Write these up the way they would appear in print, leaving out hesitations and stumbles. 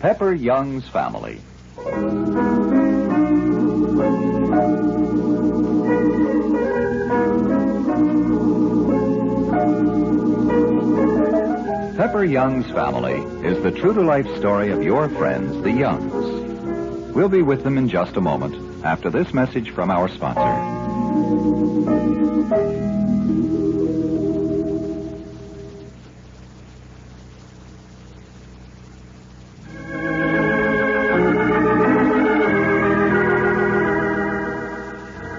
Pepper Young's Family. Pepper Young's Family is the true-to-life story of your friends, the Youngs. We'll be with them in just a moment after this message from our sponsor.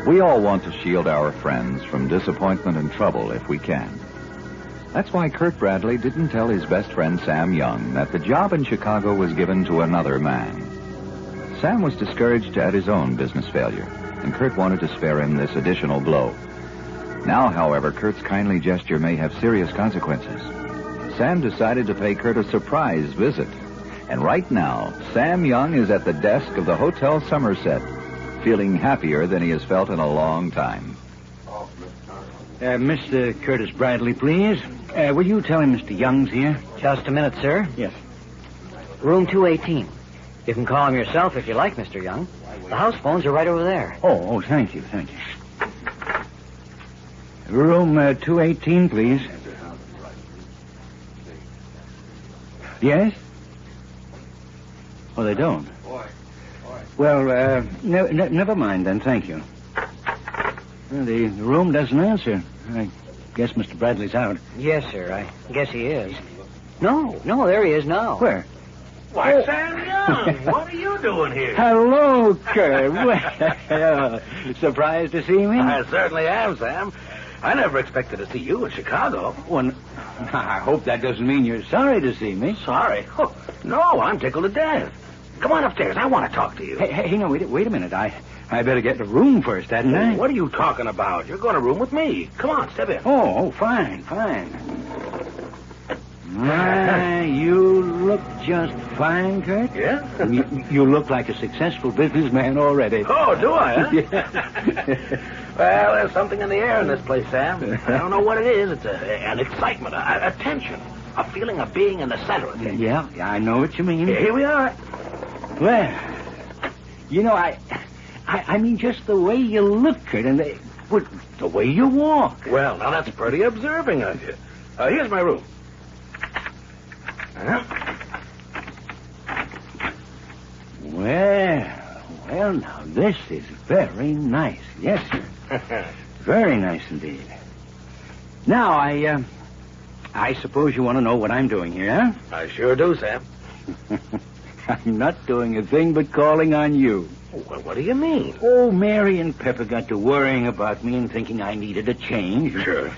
We all want to shield our friends from disappointment and trouble if we can. That's why Kurt Bradley didn't tell his best friend Sam Young that the job in Chicago was given to another man. Sam was discouraged at his own business failure, and Kurt wanted to spare him this additional blow. Now, however, Kurt's kindly gesture may have serious consequences. Sam decided to pay Kurt a surprise visit. And right now, Sam Young is at the desk of the Hotel Somerset, feeling happier than he has felt in a long time. Mr. Curtis Bradley, please. Will you tell him Mr. Young's here? Just a minute, sir. Yes. Room 218. You can call him yourself if you like, Mr. Young. The house phones are right over there. Oh, thank you. Room 218, please. Yes? Oh, they don't. Well, never mind then, thank you. Well, the room doesn't answer. I guess Mr. Bradley's out. Yes, sir. I guess he is. No, there he is now. Where? Why, Sam Young, what are you doing here? Hello, Kurt. Well, surprised to see me? I certainly am, Sam. I never expected to see you in Chicago. Well, I hope that doesn't mean you're sorry to see me. Sorry? Oh, no, I'm tickled to death. Come on upstairs. I want to talk to you. Hey, no, wait a minute. I better get in the room first, hadn't I? What are you talking about? You're going to room with me. Come on, step in. Oh, fine. My, you look just fine, Kurt. Yeah? You look like a successful businessman already. Oh, do I, huh? Yeah. Well, there's something in the air in this place, Sam. I don't know what it is. It's an excitement, a tension, a feeling of being in the center of things. Yeah, I know what you mean. Here we are. Well, you know, I mean just the way you look, Kurt, and the way you walk. Well, now that's pretty observing of you. Here's my room. Well, now this is very nice. Yes, sir. Very nice indeed. Now, I suppose you want to know what I'm doing here, huh? I sure do, Sam. I'm not doing a thing but calling on you. Well, what do you mean? Oh, Mary and Pepper got to worrying about me and thinking I needed a change. Sure.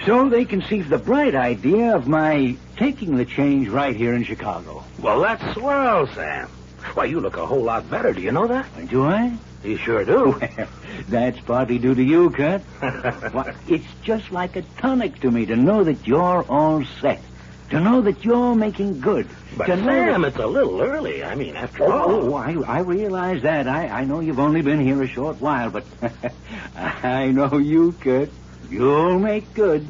So they conceived the bright idea of my taking the change right here in Chicago. Well, that's swell, Sam. Why, you look a whole lot better. Do you know that? Do I? You sure do. Well, that's partly due to you, Kurt. Well, it's just like a tonic to me to know that you're all set. To know that you're making good. But, to Sam, it's a little early. I mean, after all. Oh, I realize that. I know you've only been here a short while, but I know you, Kurt. You'll make good.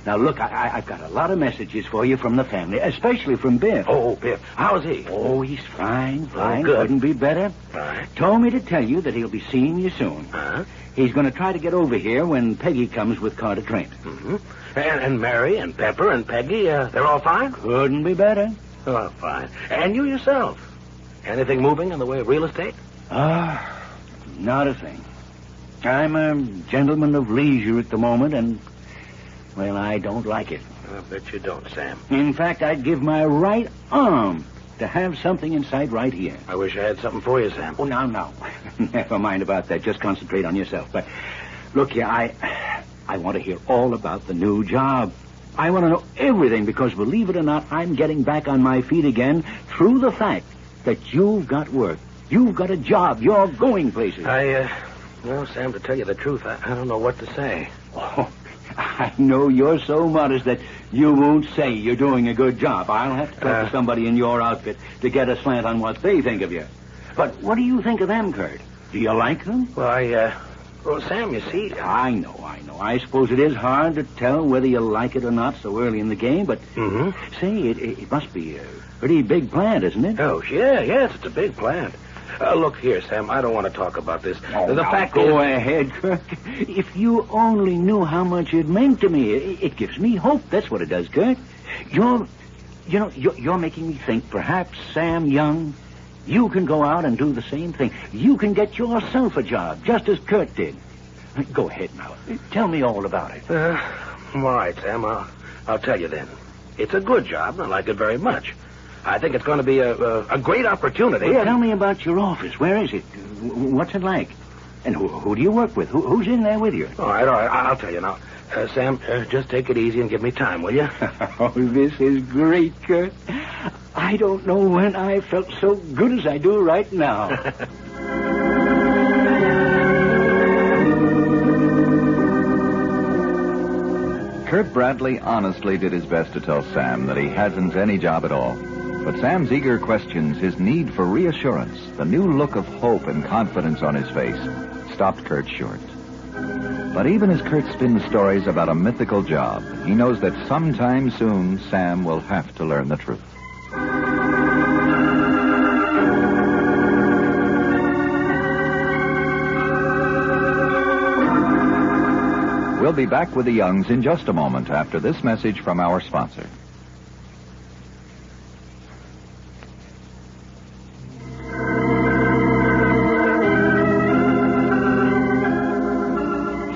Now, look, I've got a lot of messages for you from the family, especially from Biff. Oh, Biff. How's he? Oh, he's fine. Good. Couldn't be better. Right. Told me to tell you that he'll be seeing you soon. Uh-huh. He's going to try to get over here when Peggy comes with Carter Trent. Mm-hmm. And Mary and Pepper and Peggy, they're all fine? Couldn't be better. Oh, fine. And you yourself? Anything moving in the way of real estate? Not a thing. I'm a gentleman of leisure at the moment, and, well, I don't like it. I bet you don't, Sam. In fact, I'd give my right arm to have something in sight right here. I wish I had something for you, Sam. Oh, now. Never mind about that. Just concentrate on yourself. But, look here, I want to hear all about the new job. I want to know everything because, believe it or not, I'm getting back on my feet again through the fact that you've got work. You've got a job. You're going places. Well, Sam, to tell you the truth, I don't know what to say. Oh, I know you're so modest that you won't say you're doing a good job. I'll have to talk to somebody in your outfit to get a slant on what they think of you. But what do you think of them, Kurt? Do you like them? Well, Well, Sam, you see... I know. I suppose it is hard to tell whether you like it or not so early in the game, but... Say, it must be a pretty big plant, isn't it? Oh, yes, it's a big plant. Look here, Sam, I don't want to talk about this. The fact is... Go ahead, Kirk. If you only knew how much it meant to me, it gives me hope. That's what it does, Kirk. You're making me think perhaps, Sam Young, you can go out and do the same thing. You can get yourself a job, just as Kurt did. Go ahead now. Tell me all about it. All right, Sam, I'll tell you then. It's a good job, and I like it very much. I think it's going to be a great opportunity. Well, tell me about your office. Where is it? What's it like? And who do you work with? Who's in there with you? All right. I'll tell you now. Sam, just take it easy and give me time, will you? Oh, this is great, Kurt. I don't know when I felt so good as I do right now. Kurt Bradley honestly did his best to tell Sam that he hasn't any job at all. But Sam's eager questions, his need for reassurance, the new look of hope and confidence on his face, stopped Kurt short. But even as Kurt spins stories about a mythical job, he knows that sometime soon Sam will have to learn the truth. We'll be back with the Youngs in just a moment after this message from our sponsor.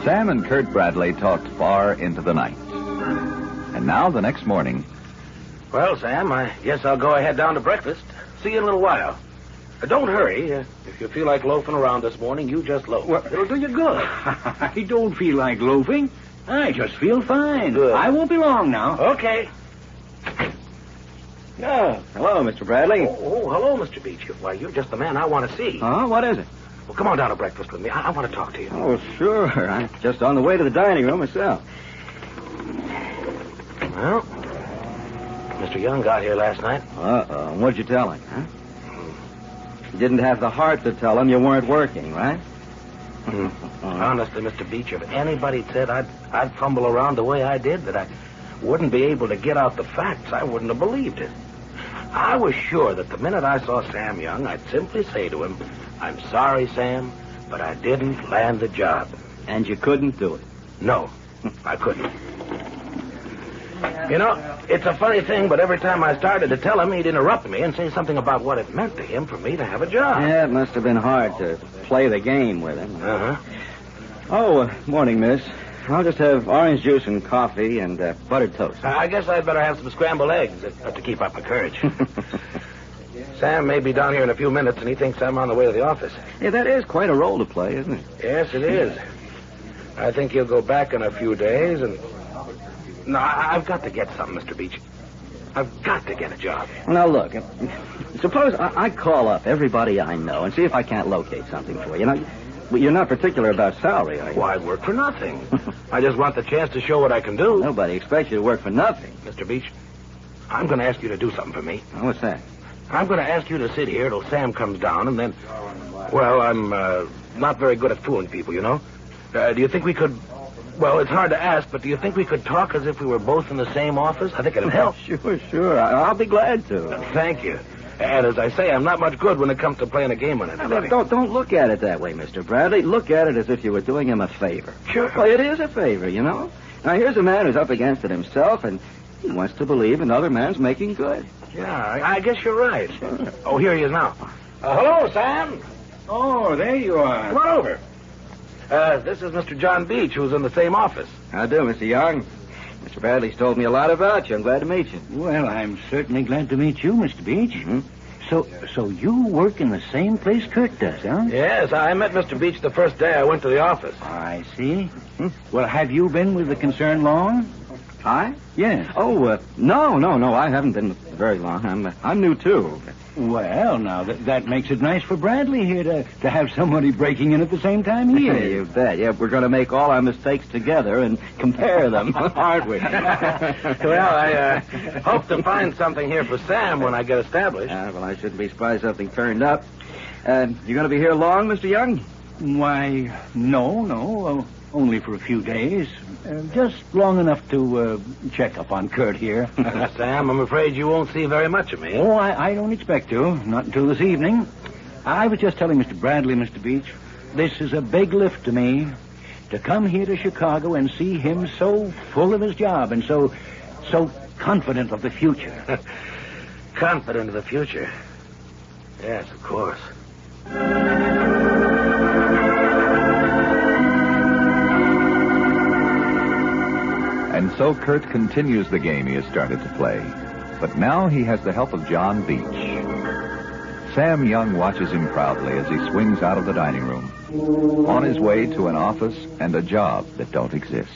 Sam and Kurt Bradley talked far into the night. And now, the next morning... Well, Sam, I guess I'll go ahead down to breakfast. See you in a little while. Don't hurry. If you feel like loafing around this morning, you just loaf. Well, it'll do you good. I don't feel like loafing. I just feel fine. Good. I won't be long now. Okay. Oh, hello, Mr. Bradley. Oh, hello, Mr. Beach. Why, you're just the man I want to see. Oh, what is it? Well, come on down to breakfast with me. I want to talk to you. Oh, sure. I'm just on the way to the dining room myself. Well, Mr. Young got here last night. Uh-oh. What'd you tell him, huh? You didn't have the heart to tell him you weren't working, right? Honestly, Mr. Beach, if anybody said I'd fumble around the way I did, that I wouldn't be able to get out the facts, I wouldn't have believed it. I was sure that the minute I saw Sam Young, I'd simply say to him, "I'm sorry, Sam, but I didn't land the job." And you couldn't do it? No, I couldn't. You know, it's a funny thing, but every time I started to tell him, he'd interrupt me and say something about what it meant to him for me to have a job. Yeah, it must have been hard to play the game with him. Uh-huh. Oh, morning, miss. I'll just have orange juice and coffee and buttered toast. I guess I'd better have some scrambled eggs to keep up my courage. Sam may be down here in a few minutes, and he thinks I'm on the way to the office. Yeah, that is quite a role to play, isn't it? Yes, it is. I think he'll go back in a few days, and... No, I've got to get something, Mr. Beach. I've got to get a job. Now, look, suppose I call up everybody I know and see if I can't locate something for you. Now, you're not particular about salary, are you? Why, I work for nothing. I just want the chance to show what I can do. Nobody expects you to work for nothing. Mr. Beach, I'm going to ask you to do something for me. Oh, what's that? I'm going to ask you to sit here till Sam comes down, and then... Well, I'm not very good at fooling people, you know. Do you think we could... Well, it's hard to ask, but do you think we could talk as if we were both in the same office? I think it'd help. Sure. I'll be glad to. Thank you. And as I say, I'm not much good when it comes to playing a game on anybody. Don't look at it that way, Mr. Bradley. Look at it as if you were doing him a favor. Sure. Well, it is a favor, you know. Now, here's a man who's up against it himself, and he wants to believe another man's making good. Yeah, I guess you're right. Sure. Oh, here he is now. Hello, Sam. Oh, there you are. Come on over. This is Mr. John Beach, who's in the same office. How do, Mr. Young? Mr. Bradley's told me a lot about you. I'm glad to meet you. Well, I'm certainly glad to meet you, Mr. Beach. Mm-hmm. So you work in the same place Kurt does, huh? Yes, I met Mr. Beach the first day I went to the office. I see. Well, have you been with the concern long? I? Yes. Oh, no. I haven't been very long. I'm new, too. Well, now, that makes it nice for Bradley here to have somebody breaking in at the same time he is. You bet. Yeah, we're going to make all our mistakes together and compare them, aren't we? Well, I hope to find something here for Sam when I get established. Well, I shouldn't be surprised something turned up. You going to be here long, Mr. Young? Why, no. Only for a few days. Just long enough to check up on Kurt here. Sam, I'm afraid you won't see very much of me. Oh, I don't expect to. Not until this evening. I was just telling Mr. Bradley, Mr. Beach, this is a big lift to me. To come here to Chicago and see him so full of his job and so confident of the future. Confident of the future? Yes, of course. And so Kurt continues the game he has started to play. But now he has the help of John Beach. Sam Young watches him proudly as he swings out of the dining room, on his way to an office and a job that don't exist.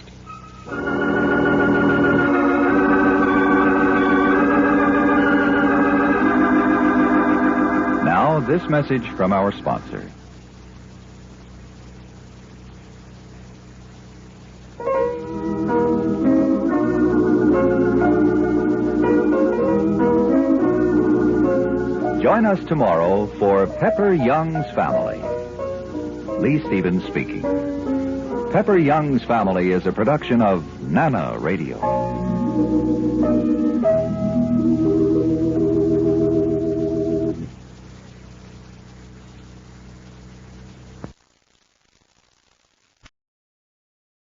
Now, this message from our sponsor. Join us tomorrow for Pepper Young's Family. Lee Stevens speaking. Pepper Young's Family is a production of Nana Radio.